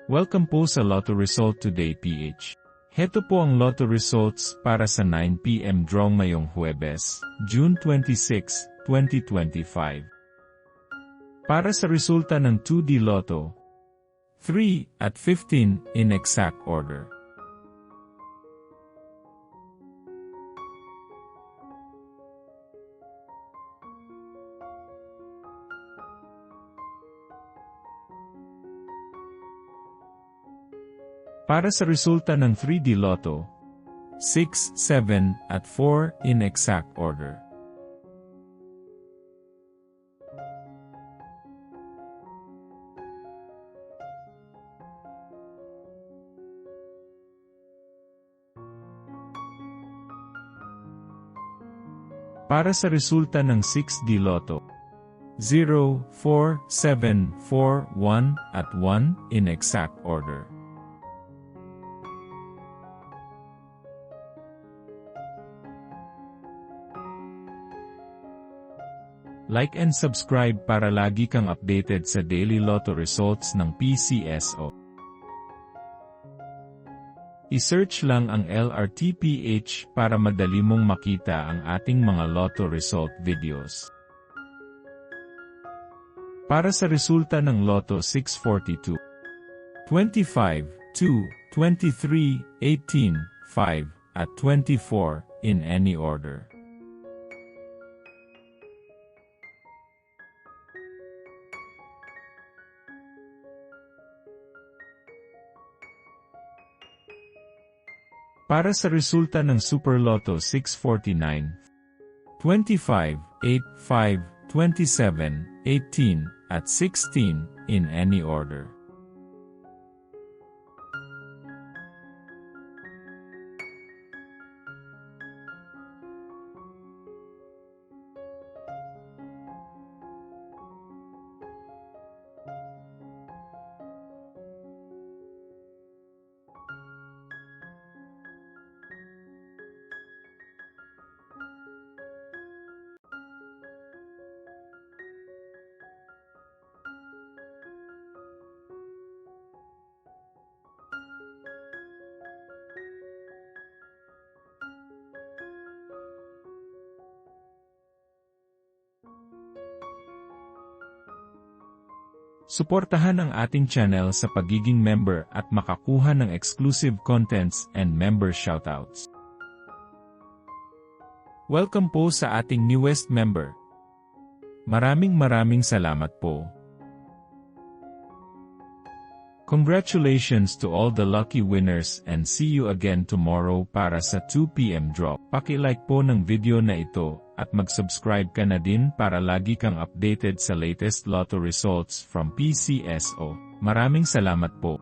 Welcome po sa Lotto Result Today PH. Heto po ang Lotto Results para sa 9 PM draw ngayong Huwebes, June 26, 2025. Para sa resulta ng 2D Lotto, 3 at 15 in exact order. Para sa resulta ng 3D Lotto, 6, 7, at 4 in exact order. Para sa resulta ng 6D Lotto, 0, 4, 7, 4, 1, at 1 in exact order. Like and subscribe para lagi kang updated sa daily lotto results ng PCSO. I-search lang ang LRTPH para madali mong makita ang ating mga lotto result videos. Para sa resulta ng Lotto 642, 25, 2, 23, 18, 5, at 24 in any order. Para sa resulta ng Super Lotto 649, 25, 8, 5, 27, 18, at 16 in any order. Suportahan ang ating channel sa pagiging member at makakuha ng exclusive contents and member shoutouts. Welcome po sa ating newest member. Maraming salamat po. Congratulations to all the lucky winners and see you again tomorrow para sa 2 PM draw. Paki-like po ng video na ito at mag-subscribe ka na din para lagi kang updated sa latest lotto results from PCSO. Maraming salamat po.